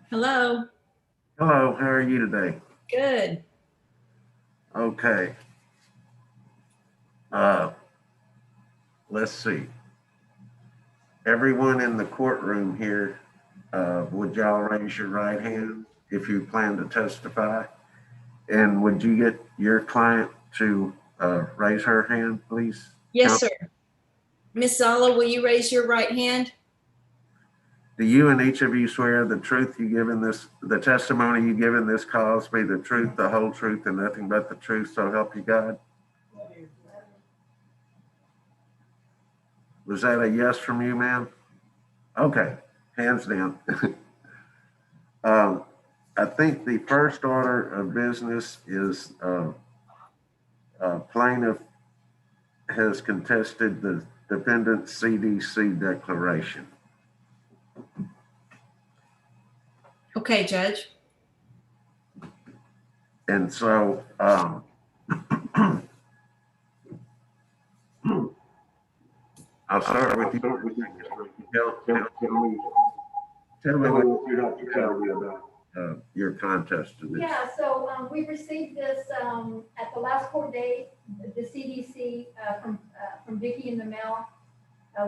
Hello. Hello, how are you today? Good. Okay. Uh, let's see. Everyone in the courtroom here, would y'all raise your right hand if you plan to testify? And would you get your client to raise her hand, please? Yes, sir. Miss Szala, will you raise your right hand? Do you and each of you swear the truth you give in this, the testimony you give in this cause be the truth, the whole truth, and nothing but the truth, so help you God? Was that a yes from you, ma'am? Okay, hands down. I think the first order of business is plaintiff has contested the defendant's CDC declaration. Okay, Judge. And so I'll start with you. Tell me what you have to tell me about your contest to this. Yeah, so we received this at the last court date, the CDC from Vicki in the mail.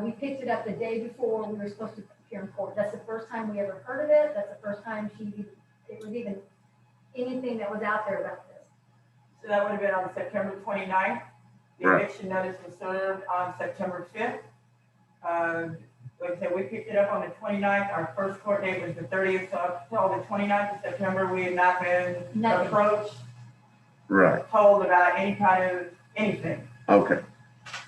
We picked it up the day before we were supposed to appear in court. That's the first time we ever heard of it. That's the first time it was even anything that was out there about this. So that would have been on September 29th. The Right. eviction notice was served on September 5th. Like I said, we picked it up on the 29th. Our first court date was the 30th. So up until the 29th of September, we had not been Nothing. approached, Right. told about any kind of anything. Okay.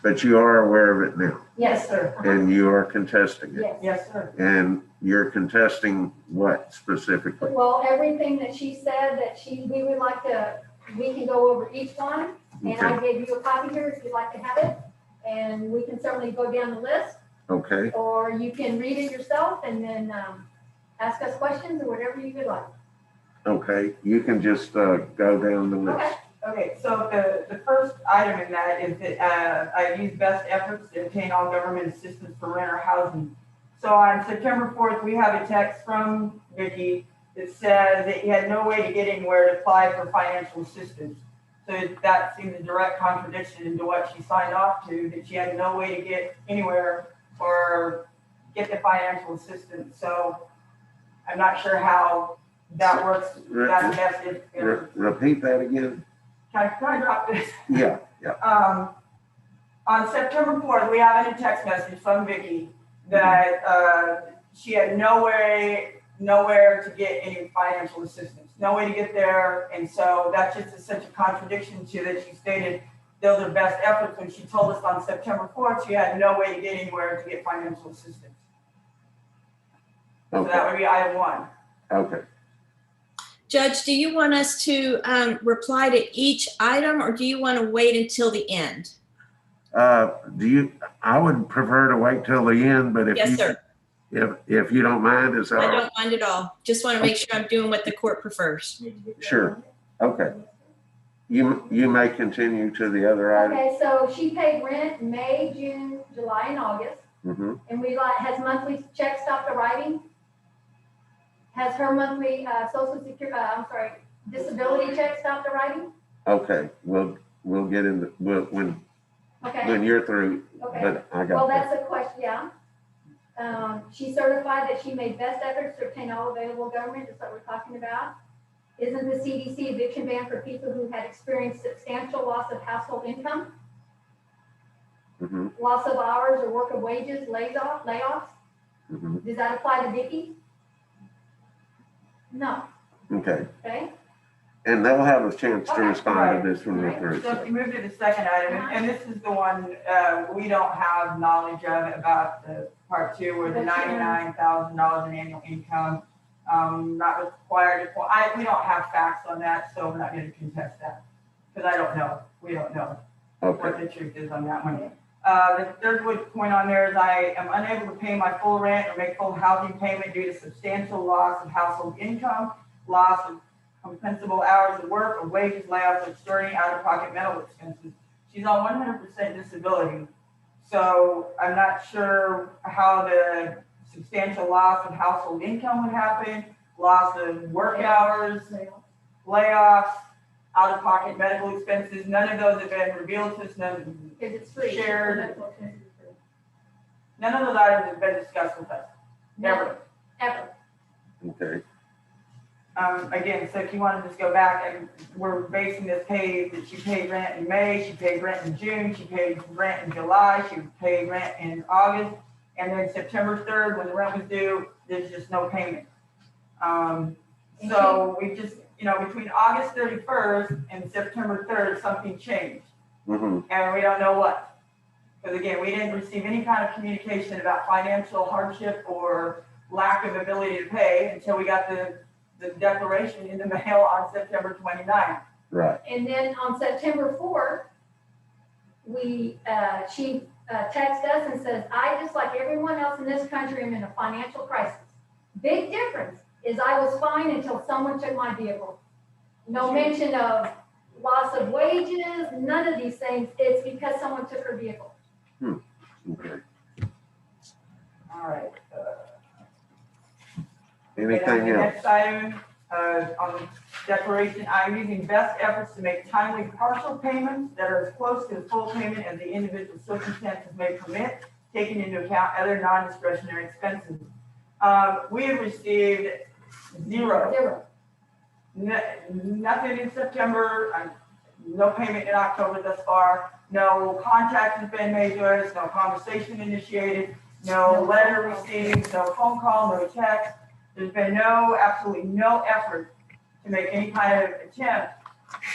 But you are aware of it now, Yes, sir. and you are contesting it. Yes. Yes, sir. And you're contesting what specifically? Well, everything that she said that we would like to, we can go over each one. And I Okay. gave you a copy here if you'd like to have it. And we can certainly go down the list. Okay. Or you can read it yourself and then ask us questions or whatever you would like. Okay. You can just go down the list. Okay. Okay, so the first item in that is that I used best efforts to obtain all government assistance for renter housing. So on September 4th, we have a text from Vicki that says that he had no way to get anywhere to apply for financial assistance. So that seems a direct contradiction into what she signed off to, that she had no way to get anywhere or get the financial assistance. So I'm not sure how that works. That's best if Repeat that again? Can I drop this? Yeah. On September 4th, we have in a text message from Vicki that she had nowhere to get any financial assistance, no way to get there. And so that's just such a contradiction to that she stated those are best efforts when she told us on September 4th she had no way to get anywhere to get financial assistance. So that Okay. would be item one. Okay. Judge, do you want us to reply to each item or do you want to wait until the end? I would prefer to wait till the end, but Yes, sir. if you don't mind, is that I all right? don't mind at all. Just want to make sure I'm doing what the court prefers. Sure. Okay. You may continue to the other item. Okay, so she paid rent May, June, July, and August. Mm-hmm. And has monthly check stopped arriving? Has her monthly disability check stopped arriving? Okay. We'll get into when Okay, you're through. okay. But I Well, got that. that's a question, yeah. She certified that she made best efforts to obtain all available government, that's what we're talking about. Isn't the CDC eviction ban for people who had experienced substantial loss of household income, Mm-hmm. loss of hours or work of wages, layoffs? Mm-hmm. Does that apply to Vicki? No, Okay. okay? And they'll have a chance to Okay. respond to this when we're Right. through. So if you move to the second item, and this is the one we don't have knowledge of about the part two, where the $99,000 in annual income, not required. We don't have facts on that, so we're not going to contest that because I don't know. We don't know Okay. what the truth is on that one. The third point on there is I am unable to pay my full rent or make full housing payment due to substantial loss of household income, loss of compensable hours of work or wages, layoffs, or extraordinary out-of-pocket medical expenses. She's on 100% disability. So I'm not sure how the substantial loss of household income would happen, loss of work hours, layoffs, out-of-pocket medical expenses. None of those have been revealed to us, Because it's free. Shared. Medical expenses are free. none of those items have been discussed with us, never. Ever. Okay. Again, so if you want to just go back, and we're basing this pay that she paid rent in May, she paid rent in June, she paid rent in July, she paid rent in August, and then September 3rd, when the rent was due, there's just no payment. So we just, between August 31st and September 3rd, something changed, Mm-hmm. and we don't know what. Because again, we didn't receive any kind of communication about financial hardship or lack of ability to pay until we got the declaration in the mail on September 29th. Right. And then on September 4th, she texted us and says, I, just like everyone else in this country, am in a financial crisis. Big difference is I was fine until someone took my vehicle. No mention of loss of wages, none of these things. It's because someone took her vehicle. Okay. All right. Anything The else? next item, on the declaration, I'm using best efforts to make timely partial payments that are as close to the full payment as the individual circumstances may permit, taking into account other non-discretionary expenses. We have received zero. Nothing in September, no payment in October thus far, no contact has been made to us, no conversation initiated, no letter received, no phone call, no text. There's been absolutely no effort to make any kind of attempt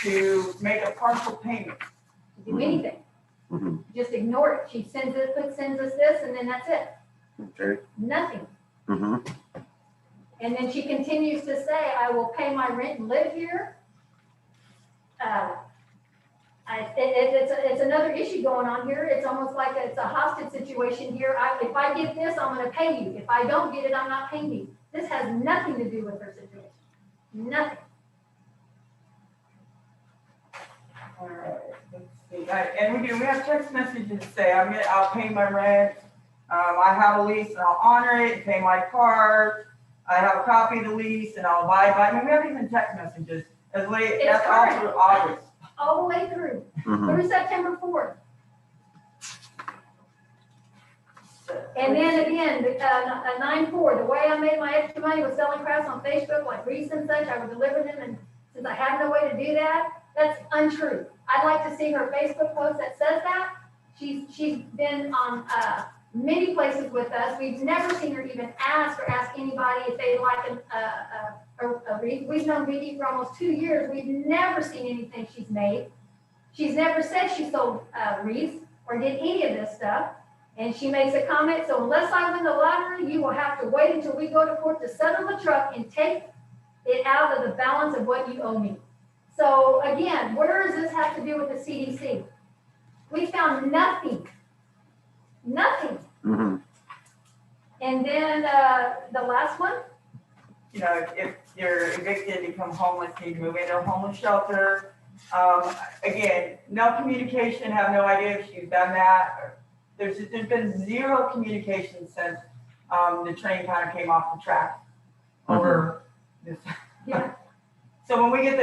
to make a partial payment. To do anything. Mm-hmm. Just ignore it. She sends us this, and then that's it. Okay. Nothing. Mm-hmm. And then she continues to say, I will pay my rent and live here. It's another issue going on here. It's almost like it's a hostage situation here. If I get this, I'm gonna pay you. If I don't get it, I'm not paying you. This has nothing to do with her situation. Nothing. All right, let's see. And we have text messages that say, I'll pay my rent. I have a lease and I'll honor it and pay my part. I have a copy of the lease and I'll abide by it. I mean, we have even text messages as late, It's that's all current. through August. All the way through September 4th. And then again, 9/4, the way I made my extra money was selling crafts on Facebook, like wreaths and such. I would deliver them, and since I have no way to do that, that's untrue. I'd like to see her Facebook post that says that. She's been on many places with us. We've never seen her even ask anybody if they like a wreath. We've known Vicki for almost 2 years. We've never seen anything she's made. She's never said she sold wreaths or did any of this stuff. And she makes a comment, so unless I win the lottery, you will have to wait until we go to court to settle the truck and take it out of the balance of what you owe me. So again, where does this have to do with the CDC? We found nothing. Nothing. Mm-hmm. And then the last one, If you're evicted, become homeless, need to move into a homeless shelter. Again, no communication, have no idea if she's done that. There's been zero communication since the train kind of came off the track over this. yeah, So when we get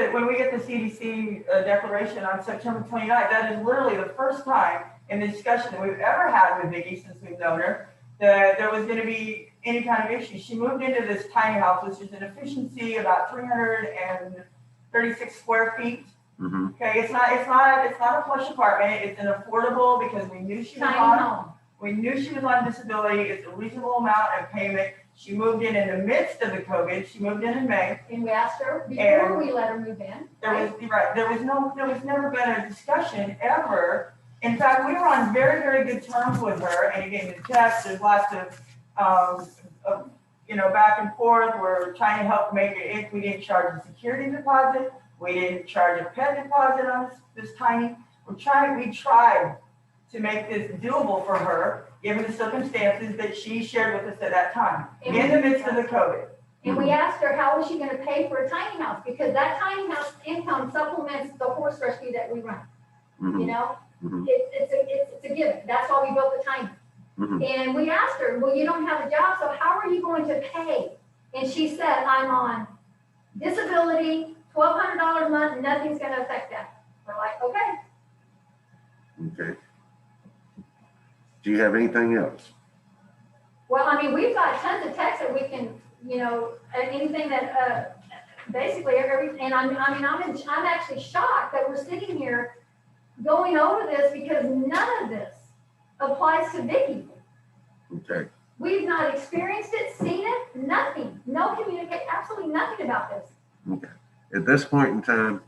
the CDC declaration on September 29th, that is literally the first time in the discussion that we've ever had with Vicki since we've known her that there was going to be any kind of issue. She moved into this tiny house, which is an efficiency about 336 square feet. Mm-hmm. Okay, it's not a plush apartment. It's an affordable because we knew she was tiny on. home. We knew she was on disability. It's a reasonable amount of payment. She moved in the midst of the COVID. She moved in May. And we asked her before we let her move in. There was never been a discussion ever. In fact, we were on very, very good terms with her. And again, the text, there's lots of back and forth. We're trying to help make it. We didn't charge a security deposit. We didn't charge a pet deposit on this tiny. We tried to make this doable for her, given the circumstances that she shared with us at that time, in the midst of the COVID. And we asked her, how was she gonna pay for a tiny house? Because that tiny house income supplements the horse rescue that we run, Mm-hmm. Mm-hmm. It's a given. That's why we built the tiny. Mm-hmm. And we asked her, well, you don't have a job, so how are you going to pay And she said, I'm on disability, $1,200 a month, nothing's gonna affect that. We're like, okay. Okay. Do you have anything else? Well, I mean, we've got tons of texts that we can, anything that, basically and I'm actually shocked that we're sitting here going over this because none of this applies to Vicki. Okay. We've not experienced it, seen it, nothing, no communicate, absolutely nothing about this. Okay. At this point in time,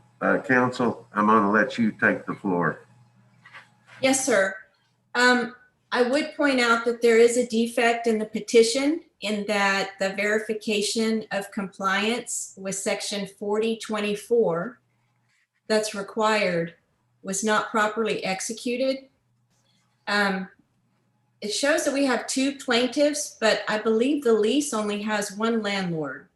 council, I'm going to let you take the floor. Yes, sir. I would point out that there is a defect in the petition in that the verification of compliance with section 4024 that's required was not properly executed. It shows that we have 2 plaintiffs, but I believe the lease only has 1 landlord.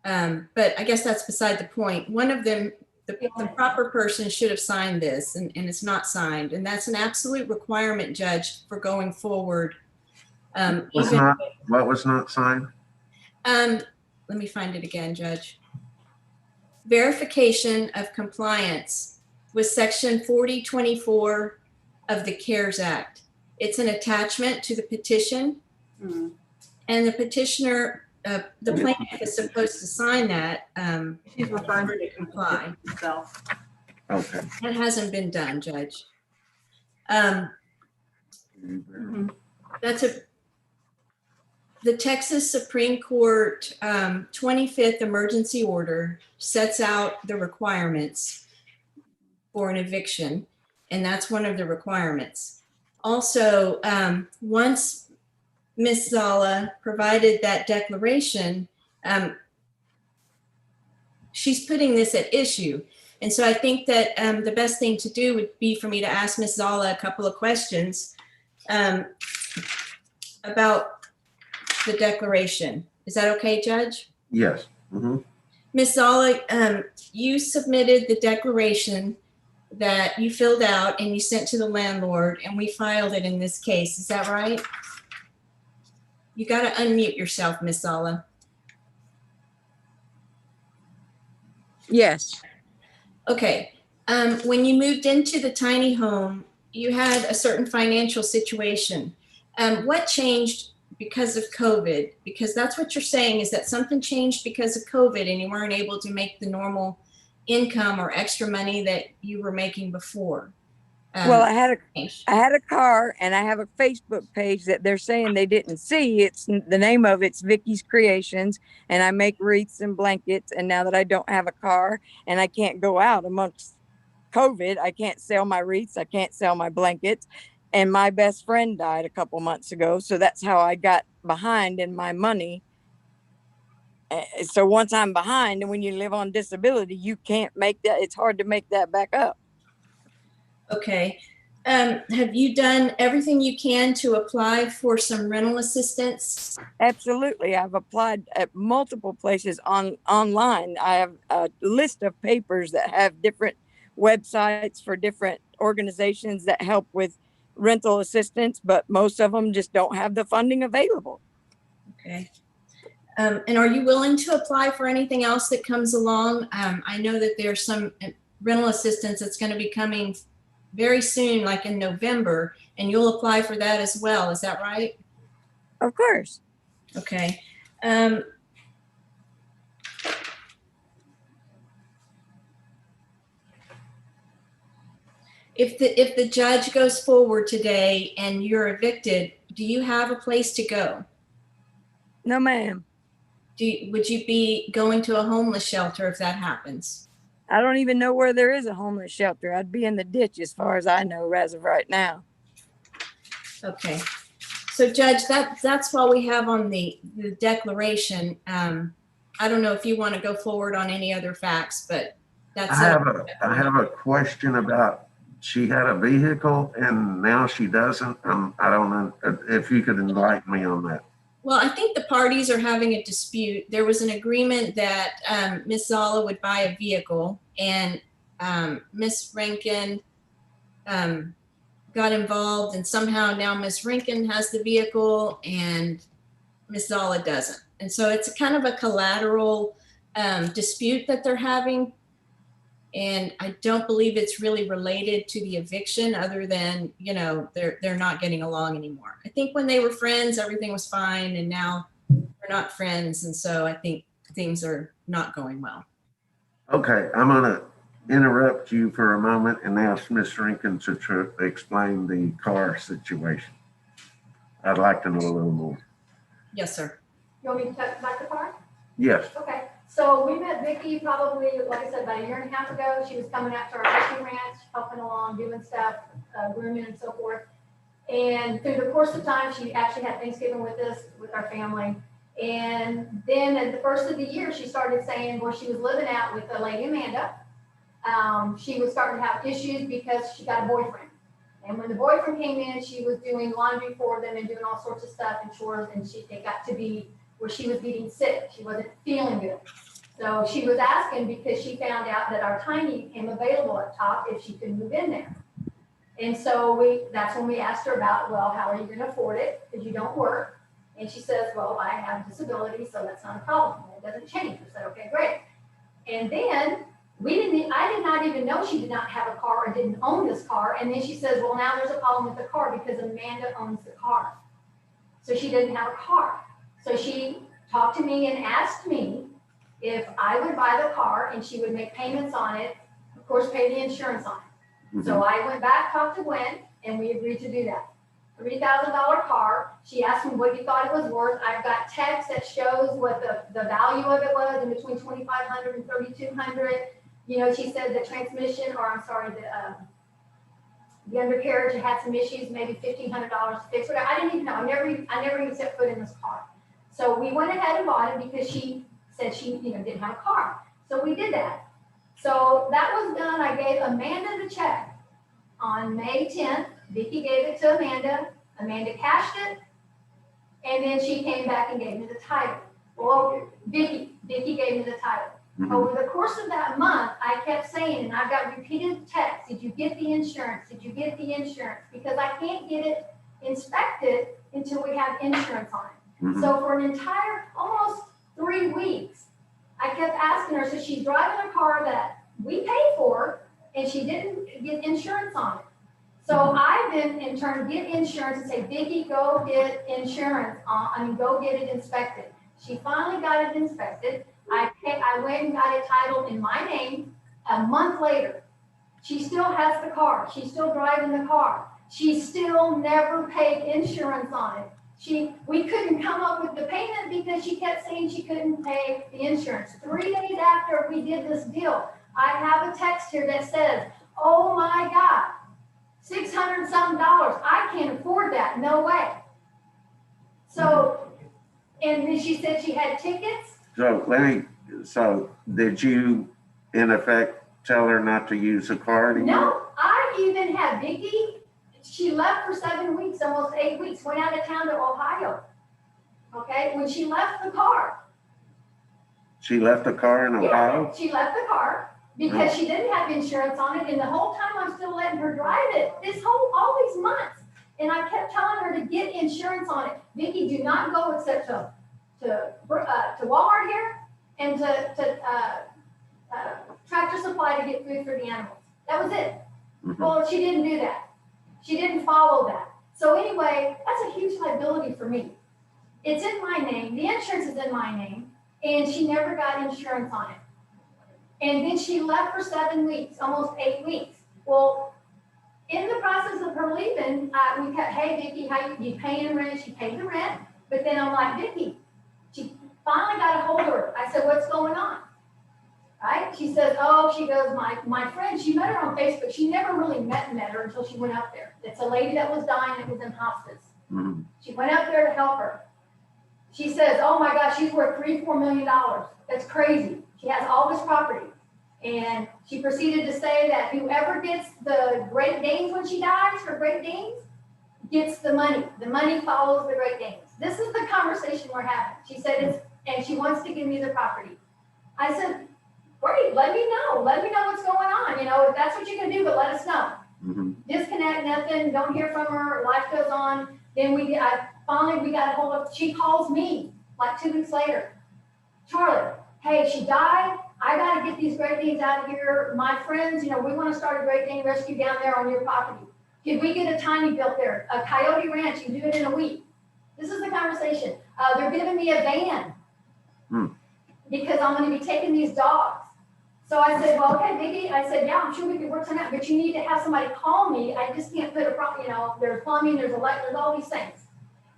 But I guess that's beside the point. One of them, the proper person should have signed this, and it's not signed. And that's an absolute requirement, Judge, for going forward. What was not signed? Let me find it again, Judge. Verification of compliance with section 4024 of the CARES Act. It's an attachment to the petition. And the petitioner, the plaintiff is supposed to sign that She's referring to comply. herself. Okay. That hasn't been done, Judge. The Texas Supreme Court 25th emergency order sets out the requirements for an eviction, and that's one of the requirements. Also, once Ms. Szala provided that declaration, she's putting this at issue. And so I think that the best thing to do would be for me to ask Ms. Szala a couple of questions about the declaration. Is that okay, Judge? Yes. Mm-hmm. Ms. Szala, you submitted the declaration that you filled out and you sent to the landlord, and we filed it in this case. Is that right? You got to unmute yourself, Ms. Szala. Yes. Okay. When you moved into the tiny home, you had a certain financial situation. What changed because of COVID? Because that's what you're saying, is that something changed because of COVID and you weren't able to make the normal income or extra money that you were making before. Well, I had a car, and I have a Facebook page that they're saying they didn't see. It's the name of it's Vicki's Creations, and I make wreaths and blankets. And now that I don't have a car and I can't go out amongst COVID, I can't sell my wreaths, I can't sell my blankets. And my best friend died a couple months ago, so that's how I got behind in my money. So once I'm behind, and when you live on disability, you can't make that. It's hard to make that back up. Okay. Have you done everything you can to apply for some rental assistance? Absolutely. I've applied at multiple places online. I have a list of papers that have different websites for different organizations that help with rental assistance, but most of them just don't have the funding available. Okay. And are you willing to apply for anything else that comes along? I know that there's some rental assistance that's going to be coming very soon, like in November, and you'll apply for that as well. Is that right? Of course. Okay. If the judge goes forward today and you're evicted, do you have a place to go? No, ma'am. Would you be going to a homeless shelter if that happens? I don't even know where there is a homeless shelter. I'd be in the ditch as far as I know as of right now. Okay. So Judge, that's what we have on the declaration. I don't know if you want to go forward on any other facts, but that's it. I have a question about, she had a vehicle and now she doesn't. I don't know if you could enlighten me on that. Well, I think the parties are having a dispute. There was an agreement that Ms. Szala would buy a vehicle, and Ms. Renken got involved, and somehow now Ms. Renken has the vehicle and Ms. Szala doesn't. And so it's kind of a collateral dispute that they're having. And I don't believe it's really related to the eviction other than, you know, they're not getting along anymore. I think when they were friends, everything was fine, and now they're not friends. And so I think things are not going well. Okay, I'm gonna interrupt you for a moment and ask Ms. Renken to explain the car situation. I'd like to know a little more. Yes, sir. You want me to talk about the car? Yes. Okay, so we met Vicki probably, like I said, about a year and a half ago. She was coming out to our fishing ranch, helping along, doing stuff, grooming and so forth. And through the course of time, she actually had Thanksgiving with us, with our family. And then at the first of the year, she started saying where she was living out with the lady Amanda. She was starting to have issues because she got a boyfriend. And when the boyfriend came in, she was doing laundry for them and doing all sorts of stuff and chores. And it got to be where she was getting sick. She wasn't feeling good. So she was asking because she found out that our tiny came available at top if she could move in there. And so that's when we asked her about, well, how are you going to afford it? Because you don't work. And she says, well, I have disability, so that's not a problem. It doesn't change. I said, okay, great. And then I did not even know she did not have a car or didn't own this car. And then she says, well, now there's a problem with the car because Amanda owns the car. So she didn't have a car. So she talked to me and asked me if I would buy the car and she would make payments on it, of course, pay the insurance on it. Mm-hmm. So I went back, talked to Gwen, and we agreed to do that. $3,000 car. She asked me what you thought it was worth. I've got text that shows what the value of it was in between $2,500 and $3,200. You know, she said the transmission, or I'm sorry, the undercarriage had some issues, maybe $1,500 to fix it. I didn't even know. I never even set foot in this car. So we went ahead and bought it because she said she, didn't have a car. So we did that. So that was done. I gave Amanda the check on May 10th. Vicki gave it to Amanda. Amanda cashed it. And then she came back and gave me the title. Well, Vicki gave me the title. Mm-hmm. Over the course of that month, I kept saying, and I got repeated texts, did you get the insurance? Did you get the insurance? Because I can't get it inspected until we have insurance on it. Mm-hmm. So for an entire, almost 3 weeks, I kept asking her, so she's driving a car that we paid for, and she didn't get insurance on it. So I then in turn get insurance and say, Vicki, go get insurance go get it inspected. She finally got it inspected. I went and got it titled in my name. A month later, she still has the car. She's still driving the car. She still never paid insurance on it. We couldn't come up with the payment because she kept saying she couldn't pay the insurance. 3 days after we did this deal, I have a text here that says, oh my God, $600 something. I can't afford that. No way. So, and then she said she had tickets. So did you, in effect, tell her not to use the car anymore? No, I even had Vicki. She left for 7 weeks, almost 8 weeks, went out of town to Ohio. Okay, when she left the car. She left the car in Ohio? Yeah, she left the car because she didn't have insurance on it. And the whole time I'm still letting her drive it, all these months. And I kept telling her to get insurance on it. Vicki, do not go except to Walmart here and to Tractor Supply to get food for the animals. That was it. Mm-hmm. Well, she didn't do that. She didn't follow that. So anyway, that's a huge liability for me. It's in my name. The insurance is in my name. And she never got insurance on it. And then she left for 7 weeks, almost 8 weeks. Well, in the process of her leaving, we kept, hey, Vicki, how you paying rent? She paid the rent. But then I'm like, Vicki, she finally got a hold of her. I said, what's going on? Right? She says, she goes, my friend, she met her on Facebook. She never really met her until she went up there. It's a lady that was dying that was in hospice. Mm-hmm. She went up there to help her. She says, oh my gosh, she's worth $3-4 million. That's crazy. She has all this property. And she proceeded to say that whoever gets the Great Danes when she dies, her Great Danes, gets the money. The money follows the Great Danes. This is the conversation we're having. She said, and she wants to give me the property. I said, great, let me know. Let me know what's going on. If that's what you can do, but let us know. Mm-hmm. Disconnect, nothing, don't hear from her, life goes on. Then we got a hold of, she calls me like 2 weeks later. Charlie, hey, she died. I gotta get these Great Danes out of here. My friends, we wanna start a Great Dane rescue down there on your property. Could we get a tiny built there? A Coyote Ranch, you can do it in a week. This is the conversation. They're giving me a van because I'm gonna be taking these dogs. So I said, well, okay, Vicki, I said, yeah, I'm sure we could work something out, but you need to have somebody call me. I just can't put there's plumbing, there's electric, there's all these things.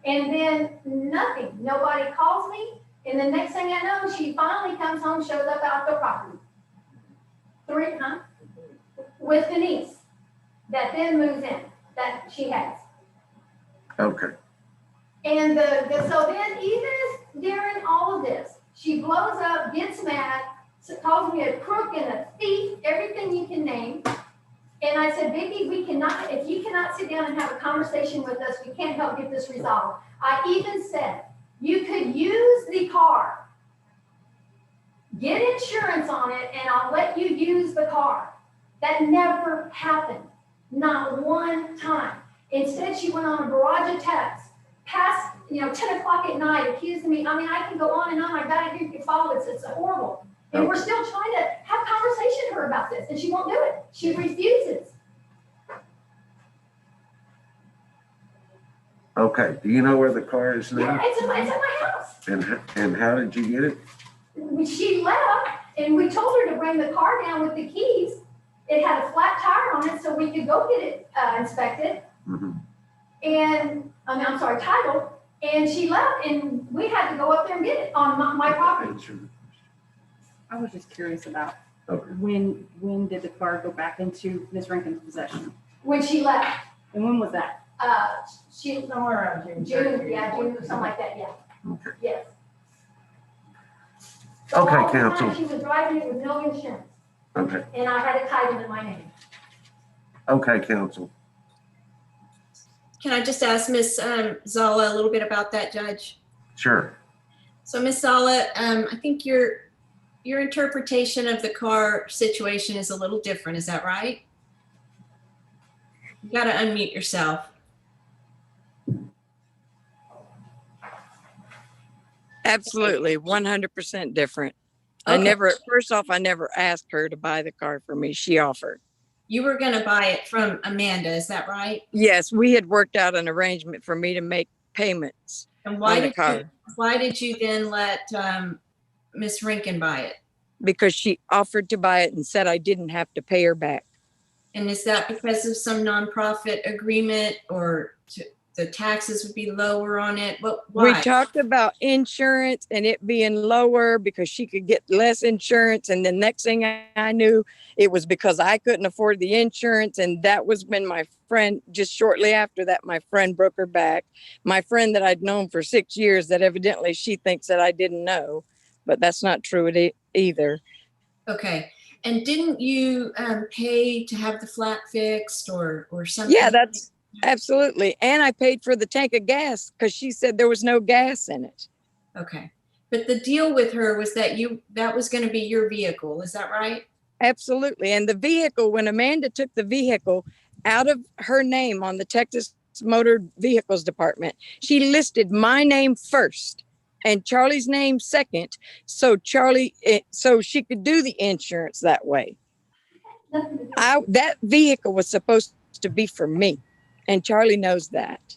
And then nothing, nobody calls me. And the next thing I know, she finally comes home, shows up out the property. With Denise, that then moves in, that she has. Okay. And so then even during all of this, she blows up, gets mad, calls me a crook and a thief, everything you can name. And I said, Vicki, if you cannot sit down and have a conversation with us, we can't help get this resolved. I even said, you could use the car, get insurance on it, and I'll let you use the car. That never happened, not one time. Instead, she went on a barrage of texts, past 10 o'clock at night, accusing me. I mean, I can go on and on. I gotta hear you follow this. It's horrible. And we're still trying to have conversation with her about this, and she won't do it. She refuses. Okay. Do you know where the car is now? Yeah, it's at my house. And how did you get it? She left, and we told her to bring the car down with the keys. It had a flat tire on it, so we could go get it inspected. And titled. And she left, and we had to go up there and get it on my property. I was just curious about Okay. when did the car go back into Ms. Renken's possession? When she left, And when was that? Somewhere around June. June, something like that, yeah. Okay. Yes. Okay, All the time counsel. She was driving it with no insurance, Okay. and I had a title in my name. Okay, counsel. Can I just ask Ms. Szala a little bit about that, Judge? Sure. So Ms. Szala, I think your interpretation of the car situation is a little different. Is that right? You got to unmute yourself. Absolutely, 100% different. Okay. First off, I never asked her to buy the car for me. She offered. You were going to buy it from Amanda. Is that right? Yes, we had worked out an arrangement for me to make payments And on the car why did you then let Miss Renken buy it? because she offered to buy it and said I didn't have to pay her back. And is that because of some nonprofit agreement, or the taxes would be lower on it? Why? We talked about insurance and it being lower because she could get less insurance. And the next thing I knew, it was because I couldn't afford the insurance. And that was when my friend, just shortly after that, my friend broke her back. My friend that I'd known for 6 years, that evidently she thinks that I didn't know, but that's not true either. Okay. And didn't you pay to have the flat fixed or something? Yeah, that's absolutely. And I paid for the tank of gas because she said there was no gas in it. Okay. But the deal with her was that that was going to be your vehicle. Is that right? Absolutely. And the vehicle, when Amanda took the vehicle out of her name on the Texas Motor Vehicles Department, she listed my name first and Charlie's name second. So so she could do the insurance that way. That vehicle was supposed to be for me. And Charlie knows that.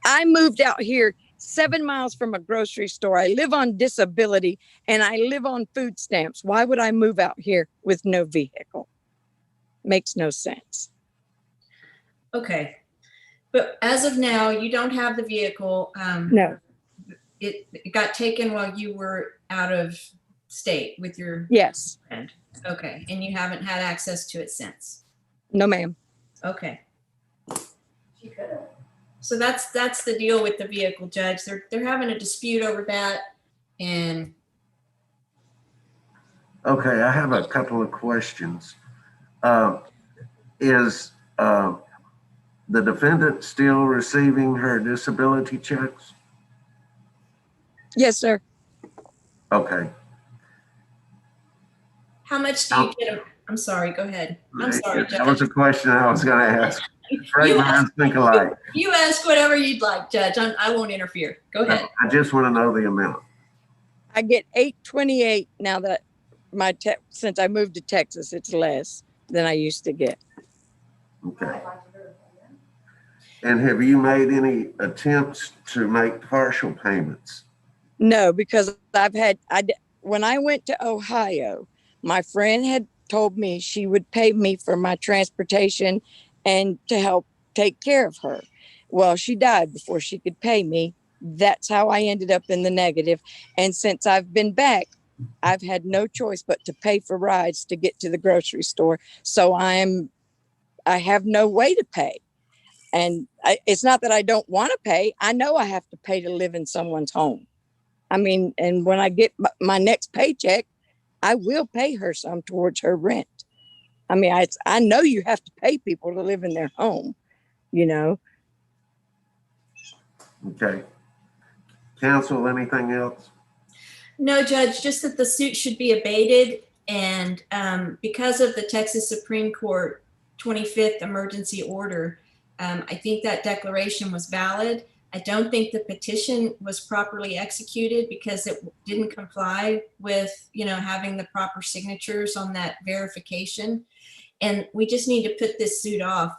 I moved out here 7 miles from a grocery store. I live on disability and I live on food stamps. Why would I move out here with no vehicle? Makes no sense. Okay. But as of now, you don't have the vehicle. No. It got taken while you were out of state with your Yes. friend. Okay. And you haven't had access to it since. No, ma'am. Okay. She could have. So that's the deal with the vehicle, Judge. They're having a dispute over that. And Okay, I have a couple of questions. Is the defendant still receiving her disability checks? Yes, sir. Okay. how much do you get? I'm sorry, go ahead. I'm sorry, That was Judge. a question I was going to ask. Great minds think alike. You ask whatever you'd like, Judge. I won't interfere. Go ahead. I just want to know the amount. I get $8.28 now that since I moved to Texas, it's less than I used to get. Okay. And have you made any attempts to make partial payments? No, because when I went to Ohio, my friend had told me she would pay me for my transportation and to help take care of her. Well, she died before she could pay me. That's how I ended up in the negative. And since I've been back, I've had no choice but to pay for rides to get to the grocery store. So I have no way to pay. And it's not that I don't want to pay. I know I have to pay to live in someone's home. I mean, and when I get my next paycheck, I will pay her some towards her rent. I mean, I know you have to pay people to live in their home, you know. Okay. Counsel, anything else? No, Judge, just that the suit should be abated. And because of the Texas Supreme Court 25th emergency order, I think that declaration was valid. I don't think the petition was properly executed because it didn't comply with, having the proper signatures on that verification. And we just need to put this suit off.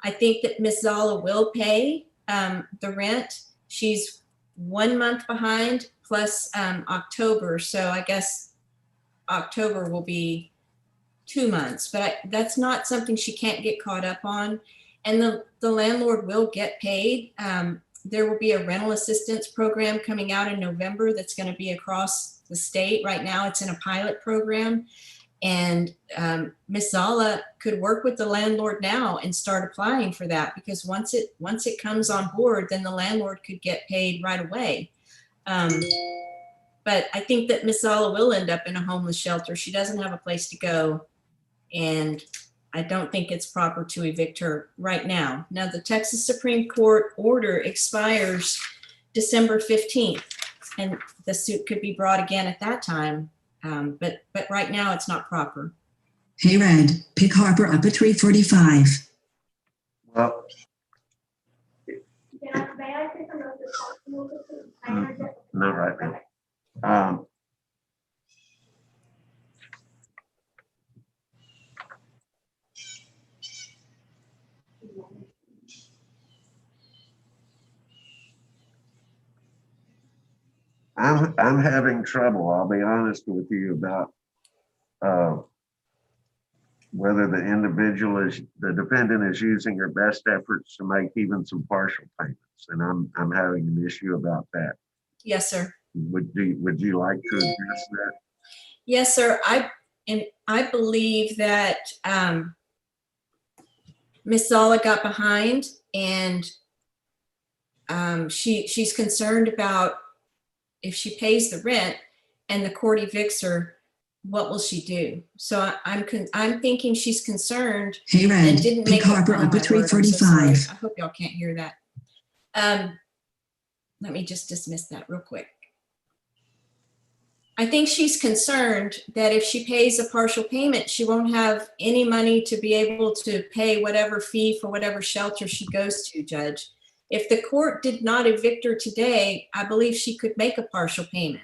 I think that Ms. Szala will pay the rent. She's 1 month behind plus October. So I guess October will be 2 months, but that's not something she can't get caught up on. And the landlord will get paid. There will be a rental assistance program coming out in November that's going to be across the state. Right now it's in a pilot program. And Ms. Szala could work with the landlord now and start applying for that, because once it comes on board, then the landlord could get paid right away. But I think that Ms. Szala will end up in a homeless shelter. She doesn't have a place to go. And I don't think it's proper to evict her right now. Now, the Texas Supreme Court order expires December 15th, and the suit could be brought again at that time. But right now it's not proper. Hey, Red, pick Harper up at 3:45. Well, May I say something? not right now. I'm having trouble, I'll be honest with you, about whether the defendant is using her best efforts to make even some partial payments. And I'm having an issue about that. Yes, sir. Would you like to address that? Yes, sir. I believe that Ms. Szala got behind, and she's concerned about if she pays the rent and the court evicts her, what will she do? So I'm thinking she's concerned. Hey, Red, and didn't pick make Harper oh, up at my word, I'm so sorry. 3:45. I hope y'all can't hear that. Let me just dismiss that real quick. I think she's concerned that if she pays a partial payment, she won't have any money to be able to pay whatever fee for whatever shelter she goes to, Judge. If the court did not evict her today, I believe she could make a partial payment.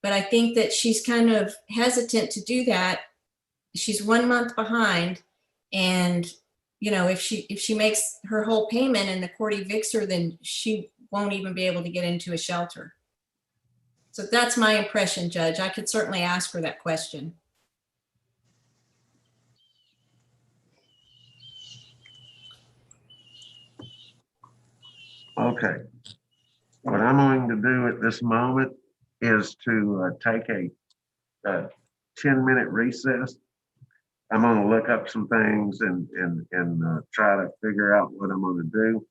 But I think that she's kind of hesitant to do that. She's 1 month behind. And, if she makes her whole payment and the court evicts her, then she won't even be able to get into a shelter. So that's my impression, Judge. I could certainly ask her that question. Okay. What I'm going to do at this moment is to take a 10-minute recess. I'm going to look up some things and try to figure out what I'm going to do.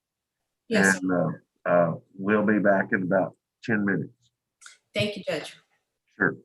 Yes. And we'll be back in about 10 minutes. Thank you, Judge. Sure.